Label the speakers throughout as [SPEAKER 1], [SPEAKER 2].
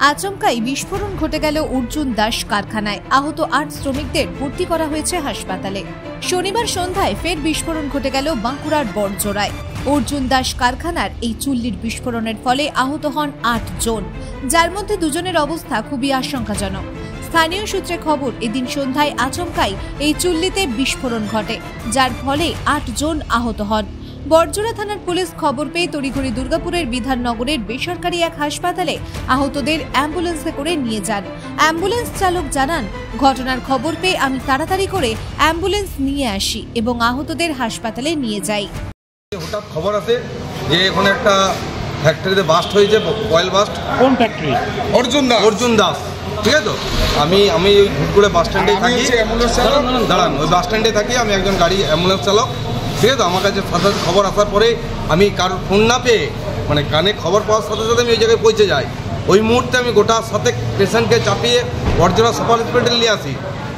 [SPEAKER 1] আচমকাই বিস্ফোরণ ঘটে গেল অর্জুন দাস কারখানায়। আহত 8 শ্রমিকদের ভর্তি করা হয়েছে হাসপাতালে। শনিবার সন্ধ্যায় ফের বিস্ফোরণ ঘটে গেল বাঁকুড়ার বড়জোড়ায়। অর্জুন দাস কারখানার এই চুল্লির বিস্ফোরণের ফলে আহত হন 8 জন, যার মধ্যে 2 জনের অবস্থা খুবই আশঙ্কাজনক। স্থানীয় সূত্রে খবর, এদিন সন্ধ্যায় আচমকাই এই চুল্লিতে বিস্ফোরণ ঘটে, যার ফলে 8 জন আহত হন। বড়জোড়া থানার পুলিশ খবর পেয়ে তড়িঘড়ি দুর্গাপুরের বিধাননগরের বেসরকারি এক হাসপাতালে আহতদের অ্যাম্বুলেন্সে করে নিয়ে যান। অ্যাম্বুলেন্স চালক জানান, ঘটনার খবর পেয়ে আমি তাড়াতাড়ি করে অ্যাম্বুলেন্স নিয়ে আসি এবং আহতদের হাসপাতালে নিয়ে যাই।
[SPEAKER 2] হঠাৎ খবর আসে যে এখানে একটা ফ্যাক্টরিতে বাস্ট হয়েছে, অয়েল বাস্ট। কোন ফ্যাক্টরি? অর্জুন দাস। ঠিক আছে, তো আমি ওই ঘুটগুড়ে বাস স্ট্যান্ডে থাকি। দাঁড়ান, ওই বাস স্ট্যান্ডে থাকি, আমি একজন গাড়ি অ্যাম্বুলেন্স চালক। ঠিক আছে, আমার কাছে খবর আসার পরে আমি কারোর ফোন না পেয়ে, মানে কানে খবর পাওয়ার সাথে সাথে আমি ওই জায়গায় পৌঁছে যাই। ওই মুহূর্তে আমি গোটা সাথে পেশেন্টকে চাপিয়ে বড়জোড়া সুপার হসপিটালে নিয়ে আসি।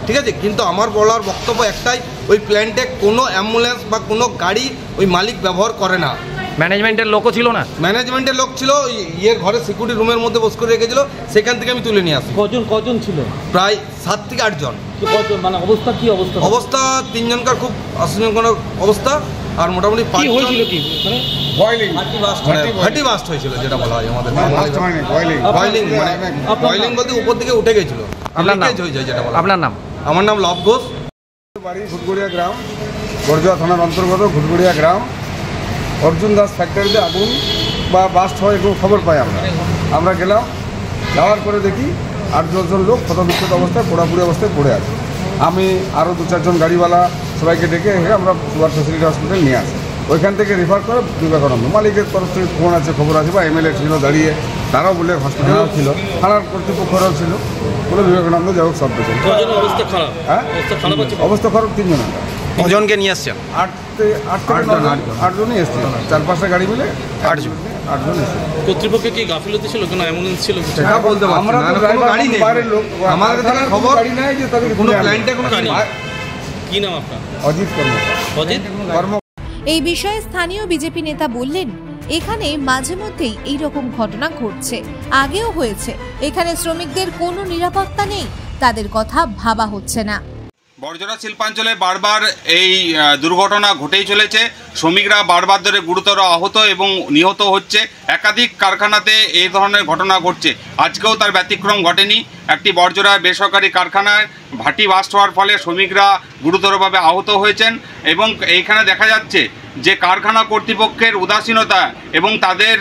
[SPEAKER 2] ঠিক আছে, কিন্তু আমার বলার বক্তব্য একটাই, ওই প্ল্যান্টে কোনো অ্যাম্বুলেন্স বা কোনো গাড়ি ওই মালিক ব্যবহার করে না।
[SPEAKER 3] ম্যানেজমেন্টের লোকও ছিল না?
[SPEAKER 2] ম্যানেজমেন্টের লোক ছিল, ইয়ের ঘরে সিকিউরিটি রুমের মধ্যে বস করে রেখেছিল, সেখান থেকে আমি তুলে নিয়ে আসি।
[SPEAKER 3] কজন ছিল?
[SPEAKER 2] প্রায় 7 থেকে 8 জন।
[SPEAKER 3] মানে অবস্থা কি অবস্থা?
[SPEAKER 2] অবস্থা 3 জনকার খুব আশঙ্কাজনক অবস্থা, আর মোটামুটি 5 জন।
[SPEAKER 3] হয়েছিল কি?
[SPEAKER 2] ফাটি বাস্ট হয়েছিল, যেটা বলা হয় আমাদের বয়লিং বলতে উপর দিকে উঠে গেছিল।
[SPEAKER 3] আপনার নাম?
[SPEAKER 2] আমার নাম লব ঘোষ,
[SPEAKER 4] বাড়ি ঘুটগুড়িয়া গ্রাম, বড়জোড়া থানার অন্তর্গত ঘুটগুড়িয়া গ্রাম। অর্জুন দাস ফ্যাক্টরিতে আগুন বা বাস্ট হয় এরকম খবর পাই আমরা গেলাম। যাওয়ার পরে দেখি 8-10 জন লোক ক্ষতবিক্ষত অবস্থায়, পোড়াপুরি অবস্থায় পড়ে আছে। আমি আরও 2-4 জন গাড়িওয়ালা সবাইকে ডেকে আমরা সুপার ফেসিলিটি হসপিটাল নিয়ে আসি। ওইখান থেকে রেফার করে বিবেকানন্দ। মালিকের তরফ থেকে ফোন আছে, খবর আছে, বা এমএলএ ছিল দাঁড়িয়ে, তারাও বলে হসপিটালও ছিল, থানার কর্তৃপক্ষরাও ছিল, বলে বিবেকানন্দ যাই হোক সব পেয়েছে। হ্যাঁ, অবস্থা খারাপ। 3 জন।
[SPEAKER 2] কজনকে নিয়ে আসছেন?
[SPEAKER 4] 8 জনই এসছে, 4-5টা গাড়ি মিলে 8 জন এসছে।
[SPEAKER 5] কর্তৃপক্ষের কি গাফিলতি ছিল? কোনো অ্যাম্বুলেন্স ছিল?
[SPEAKER 2] সেটা বলতে পারছি না, কোনো গাড়ি নেই। আমাদের কাছে খবর
[SPEAKER 4] গাড়ি নাই যে তাদের
[SPEAKER 2] কোনো প্ল্যান্টে কোনো গাড়ি নেই।
[SPEAKER 5] কি নাম আপনার?
[SPEAKER 4] অজিত কর্ম।
[SPEAKER 1] এই বিষয়ে স্থানীয় বিজেপি নেতা বললেন, এখানে মাঝে মধ্যেই এইরকম ঘটনা ঘটছে, আগেও হয়েছে। এখানে শ্রমিকদের কোনো নিরাপত্তা নেই, তাদের কথা ভাবা হচ্ছে না।
[SPEAKER 6] বড়জোড়া শিল্পাঞ্চলে বারবার এই দুর্ঘটনা ঘটেই চলেছে। শ্রমিকরা বারবার ধরে গুরুতর আহত এবং নিহত হচ্ছে। একাধিক কারখানাতে এই ধরনের ঘটনা ঘটছে, আজকেও তার ব্যতিক্রম ঘটেনি। একটি বড়জোড়া বেসরকারি কারখানায় ভাটি বাস্ট হওয়ার ফলে শ্রমিকরা গুরুতরভাবে আহত হয়েছেন এবং এইখানে দেখা যাচ্ছে যে কারখানা কর্তৃপক্ষের উদাসীনতা এবং তাদের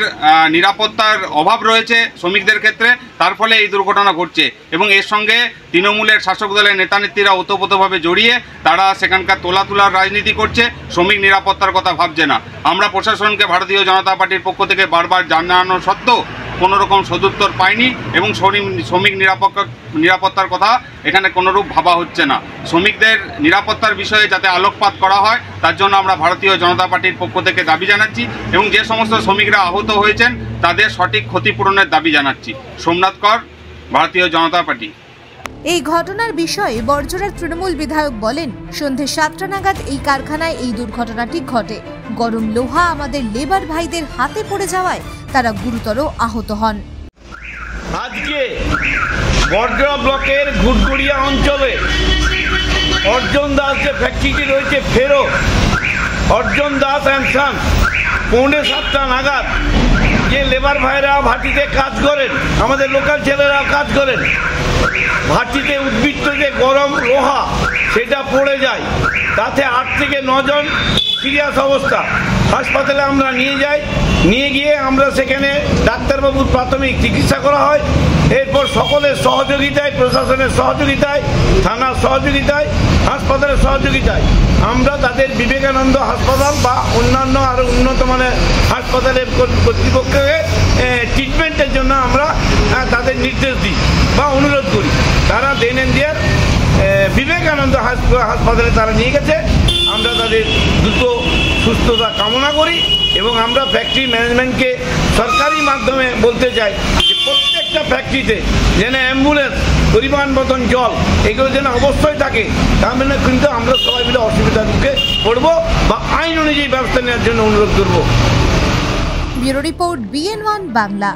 [SPEAKER 6] নিরাপত্তার অভাব রয়েছে শ্রমিকদের ক্ষেত্রে, তার ফলে এই দুর্ঘটনা ঘটছে। এবং এর সঙ্গে তৃণমূলের শাসক দলের নেতানেত্রীরা ওতপ্রোতভাবে জড়িয়ে তারা সেখানকার তোলার রাজনীতি করছে, শ্রমিক নিরাপত্তার কথা ভাবছে না। আমরা প্রশাসনকে ভারতীয় জনতা পার্টির পক্ষ থেকে বারবার জানানো সত্ত্বেও কোনো রকম সদুত্তর পাইনি এবং শ্রমিক নিরাপত্তার কথা এখানে কোনোরূপ ভাবা হচ্ছে না। শ্রমিকদের নিরাপত্তার বিষয়ে যাতে আলোকপাত করা হয়, তার জন্য আমরা ভারতীয় জনতা পার্টির পক্ষ থেকে দাবি জানাচ্ছি এবং যে সমস্ত শ্রমিকরা আহত হয়েছেন তাদের সঠিক ক্ষতিপূরণের দাবি জানাচ্ছি। সোমনাথ কর, ভারতীয় জনতা পার্টি।
[SPEAKER 1] এই ঘটনার বিষয়ে বড়জোড়ার তৃণমূল বিধায়ক বলেন, সন্ধে 7টা নাগাদ এই কারখানায় এই দুর্ঘটনাটি ঘটে। গরম লোহা আমাদের লেবার ভাইদের হাতে পড়ে যাওয়ায় তারা গুরুতর আহত হন।
[SPEAKER 7] আজকে বড়জোড়া ব্লকের ঘুটগুড়িয়া অঞ্চলে অর্জুন দাস যে ফ্যাক্টরিটি রয়েছে ফেরো, অর্জুন দাস অ্যান্ড সন, 6:45 নাগাদ যে লেবার ভাইরা ভাটিতে কাজ করেন, আমাদের লোকাল ছেলেরা কাজ করেন, ভাটিতে উদ্বৃত্ত যে গরম লোহা সেটা পড়ে যায়। তাতে 8 থেকে 9 জন সিরিয়াস অবস্থা। হাসপাতালে আমরা নিয়ে গিয়ে আমরা সেখানে ডাক্তারবাবুর প্রাথমিক চিকিৎসা করা হয়। এরপর সকলের সহযোগিতায়, প্রশাসনের সহযোগিতায়, থানার সহযোগিতায়, হাসপাতালের সহযোগিতায় আমরা তাদের বিবেকানন্দ হাসপাতাল বা অন্যান্য আরও উন্নত মানের হাসপাতালের কর্তৃপক্ষকে ট্রিটমেন্টের জন্য আমরা তাদের নির্দেশ দিই বা অনুরোধ করি। তারা দেন ইন্ডিয়ার বিবেকানন্দ হাসপাতালে তারা নিয়ে গেছে। আমরা তাদের দ্রুত সুস্থতা কামনা করি এবং আমরা ফ্যাক্টরি ম্যানেজমেন্টকে সরকারি মাধ্যমে বলতে চাই যে প্রত্যেকটা ফ্যাক্টরিতে যেন অ্যাম্বুলেন্স, পরিমাণ মতন জল, এগুলো যেন অবশ্যই থাকে। তার মানে কিন্তু আমরা সবাই মিলে অসুবিধার মুখে পড়বো বা আইন অনুযায়ী ব্যবস্থা নেওয়ার জন্য অনুরোধ করব।
[SPEAKER 1] Bureau report BN1 Bangla.